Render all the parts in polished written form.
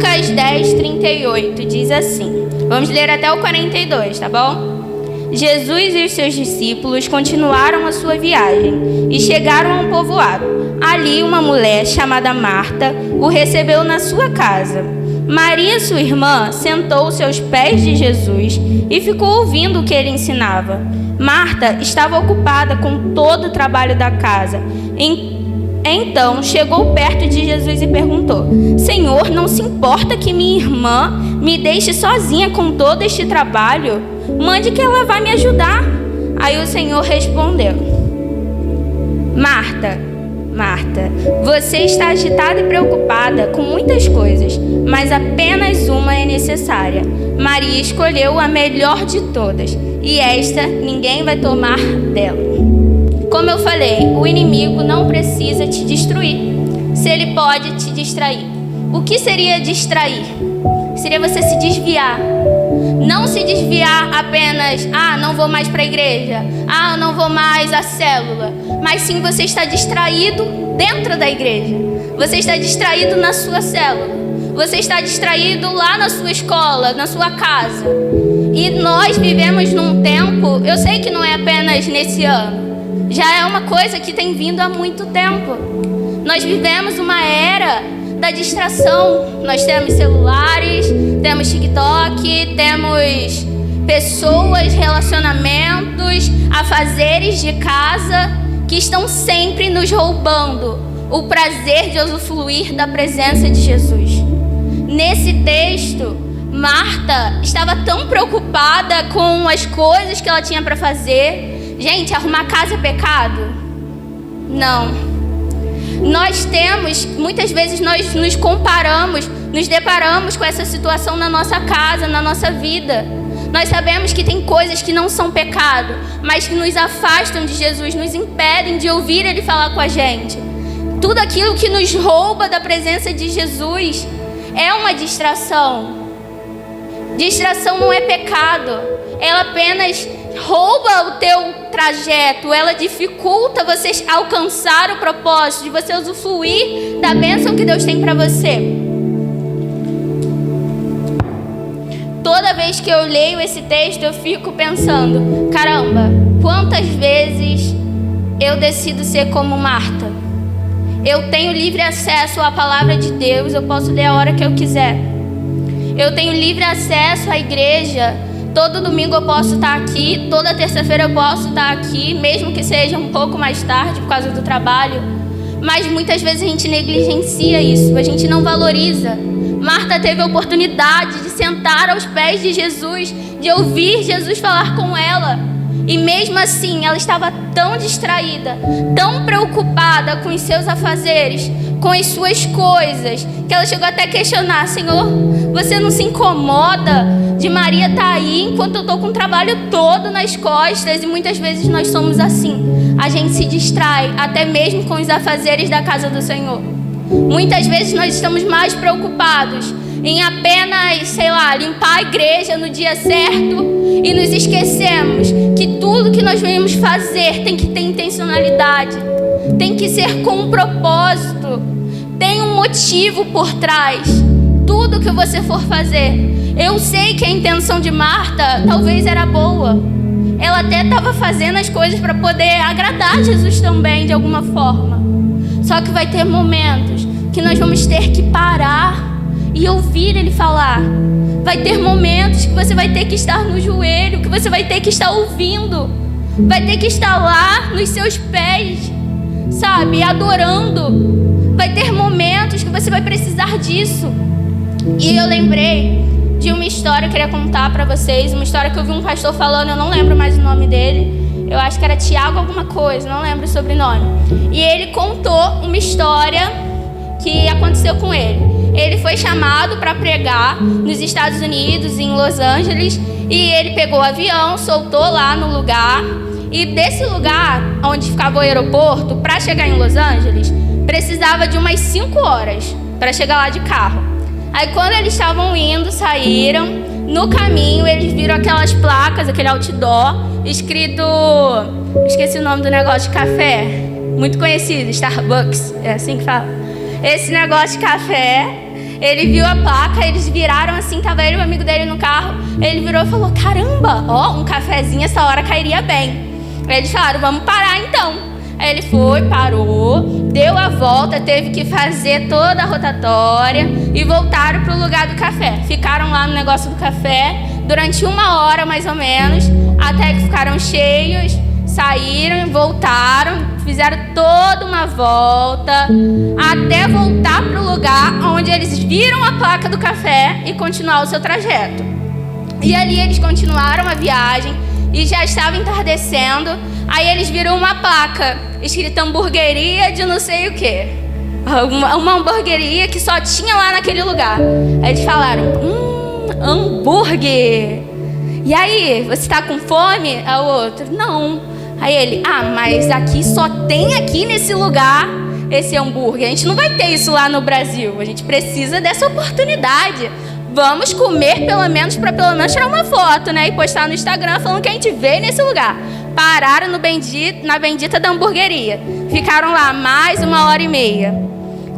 Lucas 10, 38 diz assim. Vamos ler até o 42, tá bom? Jesus e os seus discípulos continuaram a sua viagem e chegaram a um povoado. Ali uma mulher chamada Marta o recebeu na sua casa. Maria, sua irmã, sentou-se aos pés de Jesus e ficou ouvindo o que ele ensinava. Marta estava ocupada com todo o trabalho da casa. Então chegou perto de Jesus e perguntou: Senhor, não se importa que minha irmã me deixe sozinha com todo este trabalho? Mande que ela vá me ajudar. Aí o Senhor respondeu: Marta, Marta, você está agitada e preocupada com muitas coisas, mas apenas uma é necessária. Maria escolheu a melhor de todas, e esta ninguém vai tomar dela. Como eu falei, o inimigo não precisa te destruir, se ele pode te distrair. O que seria distrair? Seria você se desviar. Não se desviar apenas, não vou mais para a igreja, eu não vou mais à célula. Mas sim, você está distraído dentro da igreja. Você está distraído na sua célula. Você está distraído lá na sua escola, na sua casa. E nós vivemos num tempo, eu sei que não é apenas nesse ano, já é uma coisa que tem vindo há muito tempo. Nós vivemos uma era da distração. Nós temos celulares, temos TikTok, temos pessoas, relacionamentos, afazeres de casa que estão sempre nos roubando o prazer de usufruir da presença de Jesus. Nesse texto, Marta estava tão preocupada com as coisas que ela tinha para fazer. Gente, arrumar casa é pecado? Não. Muitas vezes nós nos comparamos, nos deparamos com essa situação na nossa casa, na nossa vida. Nós sabemos que tem coisas que não são pecado, mas que nos afastam de Jesus, nos impedem de ouvir Ele falar com a gente. Tudo aquilo que nos rouba da presença de Jesus é uma distração. Distração não é pecado, ela apenas rouba o teu trajeto, ela dificulta você alcançar o propósito de você usufruir da bênção que Deus tem para você. Toda vez que eu leio esse texto, eu fico pensando: caramba, quantas vezes eu decido ser como Marta? Eu tenho livre acesso à palavra de Deus, eu posso ler a hora que eu quiser. Eu tenho livre acesso à igreja. Todo domingo eu posso estar aqui, toda terça-feira eu posso estar aqui, mesmo que seja um pouco mais tarde por causa do trabalho. Mas muitas vezes a gente negligencia isso, a gente não valoriza. Marta teve a oportunidade de sentar aos pés de Jesus, de ouvir Jesus falar com ela. E mesmo assim, ela estava tão distraída, tão preocupada com os seus afazeres, com as suas coisas, que ela chegou até a questionar: Senhor, você não se incomoda de Maria estar aí enquanto eu estou com o trabalho todo nas costas? E muitas vezes nós somos assim. A gente se distrai até mesmo com os afazeres da casa do Senhor. Muitas vezes nós estamos mais preocupados em apenas, limpar a igreja no dia certo, e nos esquecemos que tudo que nós venhamos fazer tem que ter intencionalidade, tem que ser com um propósito, tem um motivo por trás. Tudo que você for fazer, eu sei que a intenção de Marta talvez era boa, ela até estava fazendo as coisas para poder agradar Jesus também de alguma forma. Só que vai ter momentos que nós vamos ter que parar e ouvir Ele falar. Vai ter momentos que você vai ter que estar no joelho, que você vai ter que estar ouvindo, vai ter que estar lá nos seus pés, adorando. Vai ter momentos que você vai precisar disso. E eu lembrei de uma história que eu queria contar para vocês, uma história que eu vi um pastor falando, eu não lembro mais o nome dele, eu acho que era Tiago alguma coisa, não lembro o sobrenome. E ele contou uma história que aconteceu com ele. Ele foi chamado para pregar nos Estados Unidos, em Los Angeles, e ele pegou o avião, soltou lá no lugar, e desse lugar onde ficava o aeroporto, para chegar em Los Angeles, precisava de umas 5 horas para chegar lá de carro. Aí quando eles estavam indo, saíram, no caminho eles viram aquelas placas, aquele outdoor, escrito, esqueci o nome do negócio de café, muito conhecido, Starbucks, é assim que fala. Esse negócio de café, Ele viu a placa, eles viraram assim, tava ele e o amigo dele no carro. Ele virou e falou: caramba, ó, um cafezinho essa hora cairia bem. Aí eles falaram: vamos parar então. Aí ele foi, parou, deu a volta, teve que fazer toda a rotatória e voltaram pro lugar do café. Ficaram lá no negócio do café durante 1 hora mais ou menos, até que ficaram cheios, saíram, voltaram, fizeram toda uma volta, até voltar pro lugar onde eles viram a placa do café e continuar o seu trajeto. E ali eles continuaram a viagem e já estava entardecendo. Aí eles viram uma placa escrita hamburgueria de não sei o que. Uma hamburgueria que só tinha lá naquele lugar. Aí eles falaram: hambúrguer. E aí, você está com fome? A outra: não. Aí ele: mas aqui só tem aqui nesse lugar esse hambúrguer. A gente não vai ter isso lá no Brasil. A gente precisa dessa oportunidade. Vamos comer pelo menos tirar uma foto, né? E postar no Instagram falando que a gente veio nesse lugar. Pararam na bendita da hamburgueria. Ficaram lá mais 1h30.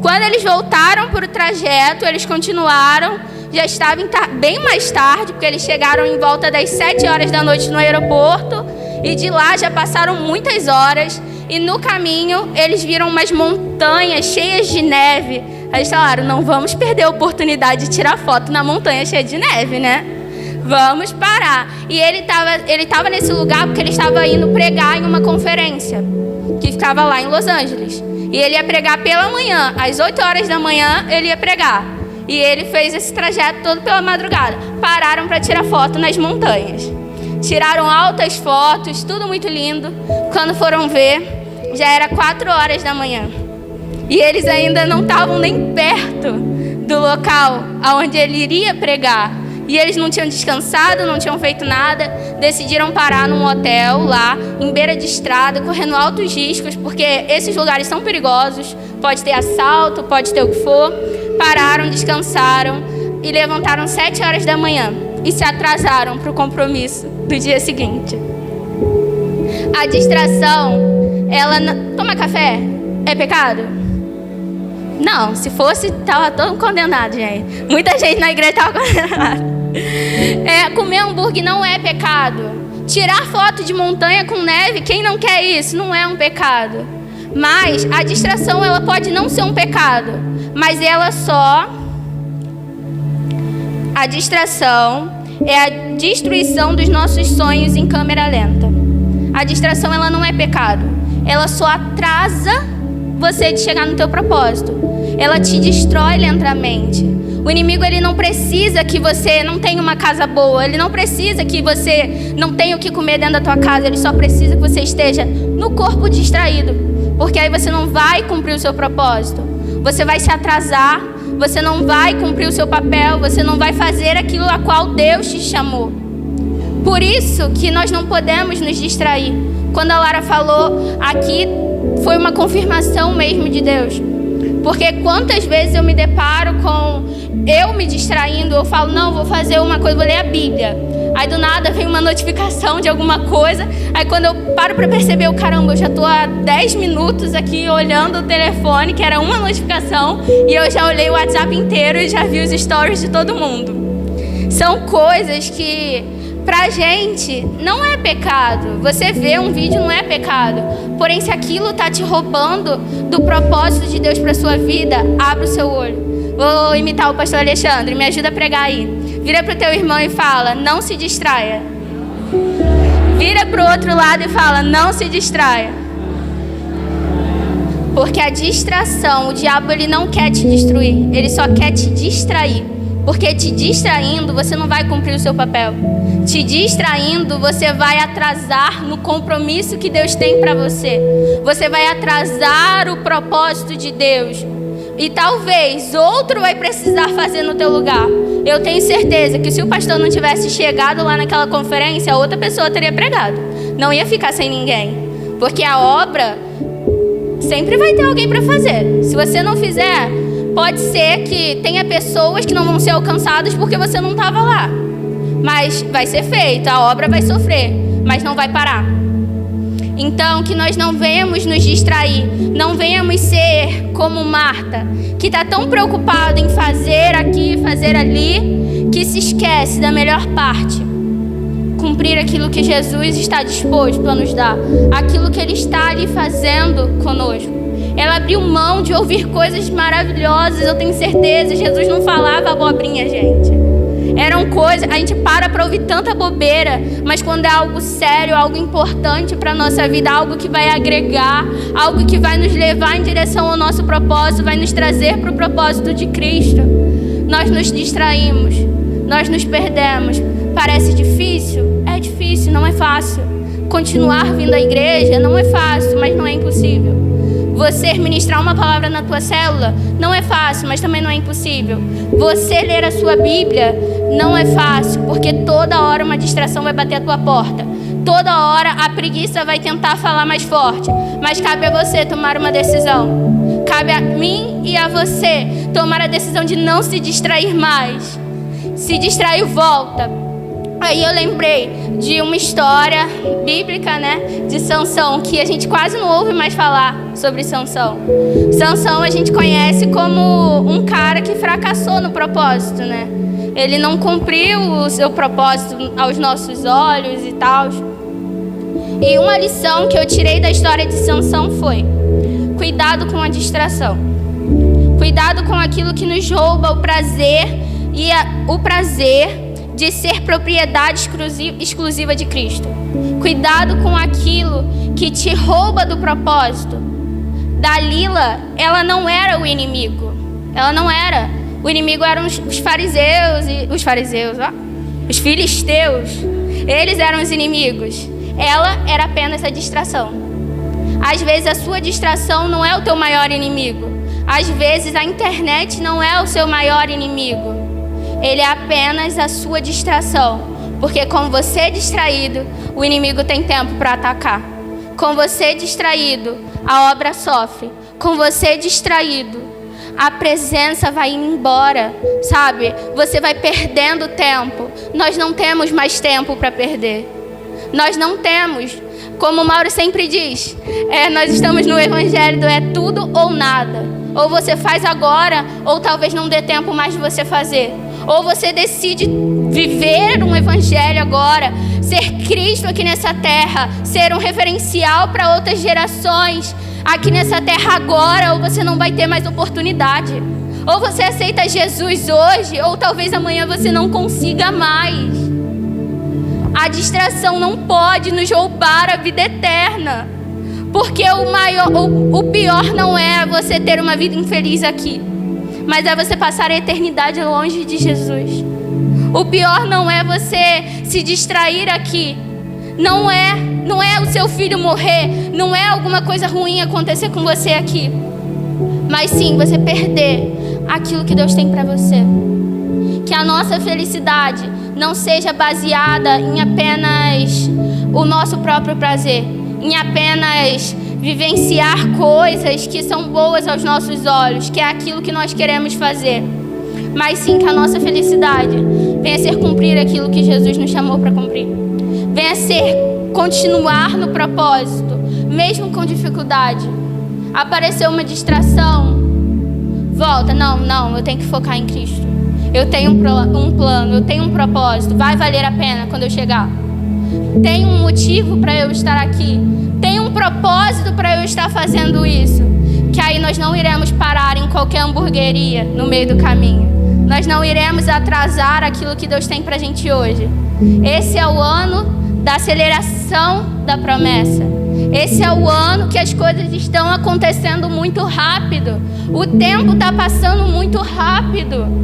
Quando eles voltaram para o trajeto, eles continuaram. Já estava bem mais tarde, porque eles chegaram em volta das 7 horas da noite no aeroporto. E de lá já passaram muitas horas. E no caminho, eles viram umas montanhas cheias de neve. Aí eles falaram: não vamos perder a oportunidade de tirar foto na montanha cheia de neve, né? Vamos parar. E ele tava nesse lugar porque ele estava indo pregar em uma conferência que ficava lá em Los Angeles. E ele ia pregar pela manhã, às 8 horas da manhã ele ia pregar. E ele fez esse trajeto todo pela madrugada. Pararam para tirar foto nas montanhas. Tiraram altas fotos, tudo muito lindo. Quando foram ver, já era 4 horas da manhã. E eles ainda não estavam nem perto do local onde ele iria pregar. E eles não tinham descansado, não tinham feito nada. Decidiram parar num hotel lá, em beira de estrada, correndo altos riscos, porque esses lugares são perigosos. Pode ter assalto, pode ter o que for. Pararam, descansaram e levantaram 7 horas da manhã. E se atrasaram para o compromisso do dia seguinte. A distração, Toma café? É pecado? Não, se fosse, estava todo condenado, gente. Muita gente na igreja estava condenada. Comer hambúrguer não é pecado. Tirar foto de montanha com neve, quem não quer isso? Não é um pecado. Mas a distração, ela pode não ser um pecado. Mas a distração é a destruição dos nossos sonhos em câmera lenta. A distração, ela não é pecado. Ela só atrasa você de chegar no teu propósito. Ela te destrói lentamente. O inimigo, ele não precisa que você não tenha uma casa boa. Ele não precisa que você não tenha o que comer dentro da tua casa. Ele só precisa que você esteja no corpo distraído. Porque aí você não vai cumprir o seu propósito. Você vai se atrasar. Você não vai cumprir o seu papel. Você não vai fazer aquilo a qual Deus te chamou. Por isso que nós não podemos nos distrair. Quando a Lara falou aqui, foi uma confirmação mesmo de Deus. Porque quantas vezes eu me deparo com eu me distraindo, eu falo: não, vou fazer uma coisa, vou ler a Bíblia. Aí do nada vem uma notificação de alguma coisa. Aí quando eu paro para perceber, caramba, eu já estou há 10 minutos aqui olhando o telefone, que era uma notificação, e eu já olhei o WhatsApp inteiro e já vi os stories de todo mundo. São coisas que pra gente não é pecado. Você ver um vídeo não é pecado. Porém, se aquilo tá te roubando do propósito de Deus pra sua vida, abre o seu olho. Vou imitar o pastor Alexandre, me ajuda a pregar aí. Vira pro teu irmão e fala: não se distraia. Vira pro outro lado e fala: não se distraia. Porque a distração, o diabo, ele não quer te destruir, ele só quer te distrair. Porque te distraindo, você não vai cumprir o seu papel. Te distraindo, você vai atrasar no compromisso que Deus tem para você. Você vai atrasar o propósito de Deus. E talvez outro vai precisar fazer no teu lugar. Eu tenho certeza que se o pastor não tivesse chegado lá naquela conferência, outra pessoa teria pregado. Não ia ficar sem ninguém. Porque a obra sempre vai ter alguém para fazer. Se você não fizer, pode ser que tenha pessoas que não vão ser alcançadas porque você não estava lá. Mas vai ser feito, a obra vai sofrer, mas não vai parar. Então, que nós não venhamos nos distrair, não venhamos ser como Marta, que está tão preocupada em fazer aqui, fazer ali, que se esquece da melhor parte. Cumprir aquilo que Jesus está disposto a nos dar, aquilo que Ele está ali fazendo conosco. Ela abriu mão de ouvir coisas maravilhosas, eu tenho certeza. Jesus não falava abobrinha, gente. Eram coisas, a gente para ouvir tanta bobeira, mas quando é algo sério, algo importante para a nossa vida, algo que vai agregar, algo que vai nos levar em direção ao nosso propósito, vai nos trazer para o propósito de Cristo, nós nos distraímos, nós nos perdemos. Parece difícil? É difícil, não é fácil. Continuar vindo à igreja não é fácil, mas não é impossível. Você ministrar uma palavra na tua célula não é fácil, mas também não é impossível. Você ler a sua Bíblia não é fácil, porque toda hora uma distração vai bater a tua porta. Toda hora a preguiça vai tentar falar mais forte. Mas cabe a você tomar uma decisão. Cabe a mim e a você tomar a decisão de não se distrair mais. Se distraiu, volta. Aí eu lembrei de uma história bíblica, né, de Sansão, que a gente quase não ouve mais falar sobre Sansão. Sansão a gente conhece como um cara que fracassou no propósito, né? Ele não cumpriu o seu propósito aos nossos olhos e tal. E uma lição que eu tirei da história de Sansão foi: cuidado com a distração. Cuidado com aquilo que nos rouba o prazer o prazer de ser propriedade exclusiva de Cristo. Cuidado com aquilo que te rouba do propósito. Dalila, ela não era o inimigo. Ela não era. O inimigo eram os fariseus, os filisteus. Eles eram os inimigos. Ela era apenas a distração. Às vezes a sua distração não é o teu maior inimigo. Às vezes a internet não é o seu maior inimigo. Ele é apenas a sua distração. Porque com você distraído, o inimigo tem tempo para atacar. Com você distraído, a obra sofre. Com você distraído, a presença vai indo embora, sabe? Você vai perdendo tempo. Nós não temos mais tempo para perder. Nós não temos. Como o Mauro sempre diz, nós estamos no evangelho do é tudo ou nada. Ou você faz agora, ou talvez não dê tempo mais de você fazer. Ou você decide viver um evangelho agora, ser Cristo aqui nessa terra, ser um referencial para outras gerações aqui nessa terra agora, ou você não vai ter mais oportunidade. Ou você aceita Jesus hoje, ou talvez amanhã você não consiga mais. A distração não pode nos roubar a vida eterna. Porque o pior não é você ter uma vida infeliz aqui, mas é você passar a eternidade longe de Jesus. O pior não é você se distrair aqui. Não é o seu filho morrer. Não é alguma coisa ruim acontecer com você aqui. Mas sim, você perder aquilo que Deus tem para você. Que a nossa felicidade não seja baseada em apenas o nosso próprio prazer, em apenas vivenciar coisas que são boas aos nossos olhos, que é aquilo que nós queremos fazer. Mas sim que a nossa felicidade venha ser cumprir aquilo que Jesus nos chamou para cumprir. Venha ser continuar no propósito, mesmo com dificuldade. Apareceu uma distração, volta. Não, eu tenho que focar em Cristo. Eu tenho um plano, eu tenho um propósito. Vai valer a pena quando eu chegar. Tem um motivo para eu estar aqui. Tem um propósito para eu estar fazendo isso. Que aí nós não iremos parar em qualquer hamburgueria no meio do caminho. Nós não iremos atrasar aquilo que Deus tem pra gente hoje. Esse é o ano da aceleração da promessa. Esse é o ano que as coisas estão acontecendo muito rápido. O tempo está passando muito rápido.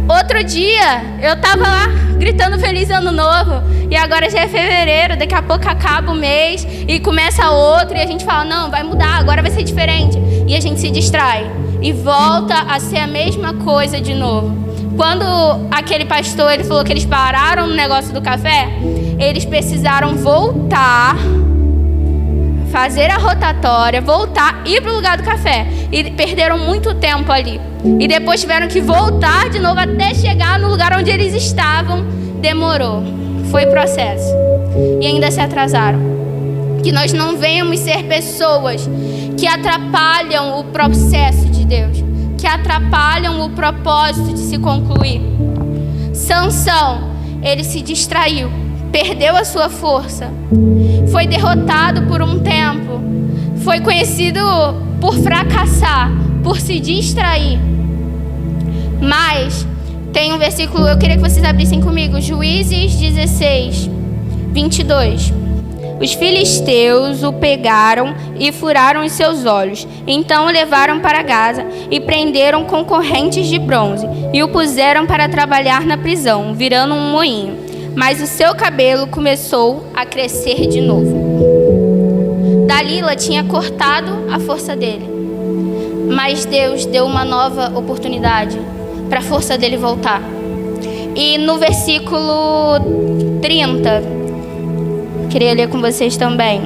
Outro dia, eu estava lá gritando Feliz Ano Novo. E agora já é fevereiro, daqui a pouco acaba o mês e começa outro. E a gente fala, não, vai mudar, agora vai ser diferente. E a gente se distrai. E volta a ser a mesma coisa de novo. Quando aquele pastor ele falou que eles pararam no negócio do café, eles precisaram voltar, fazer a rotatória, voltar, ir para o lugar do café. E perderam muito tempo ali. E depois tiveram que voltar de novo até chegar no lugar onde eles estavam. Demorou. Foi processo. E ainda se atrasaram. Que nós não venhamos ser pessoas que atrapalham o processo de Deus, que atrapalham o propósito de se concluir. Sansão, ele se distraiu, perdeu a sua força, foi derrotado por um tempo, foi conhecido por fracassar, por se distrair. Mas tem um versículo, eu queria que vocês abrissem comigo, Juízes 16, 22. Os filisteus o pegaram e furaram os seus olhos. Então o levaram para Gaza e prenderam com correntes de bronze e o puseram para trabalhar na prisão, virando um moinho. Mas o seu cabelo começou a crescer de novo. Dalila tinha cortado a força dele, mas Deus deu uma nova oportunidade para a força dele voltar. E no versículo 30, queria ler com vocês também.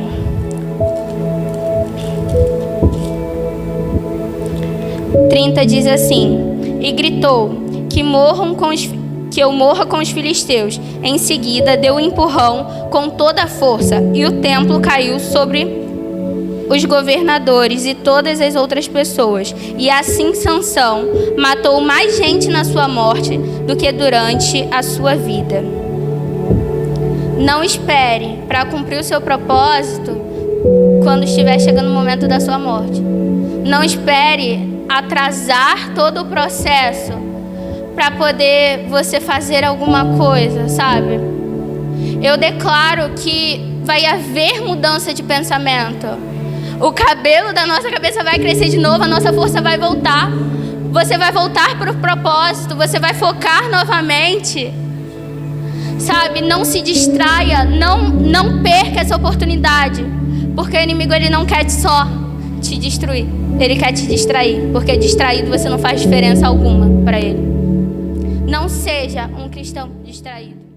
Diz assim: e gritou que eu morra com os filisteus. Em seguida deu um empurrão com toda a força e o templo caiu sobre os governadores e todas as outras pessoas. E assim Sansão matou mais gente na sua morte do que durante a sua vida. Não espere para cumprir o seu propósito quando estiver chegando o momento da sua morte. Não espere atrasar todo o processo para poder você fazer alguma coisa, sabe? Eu declaro que vai haver mudança de pensamento. O cabelo da nossa cabeça vai crescer de novo, a nossa força vai voltar. Você vai voltar para o propósito, você vai focar novamente. Sabe, não se distraia, não perca essa oportunidade, porque o inimigo ele não quer só te destruir, ele quer te distrair, porque distraído você não faz diferença alguma para ele. Não seja um cristão distraído.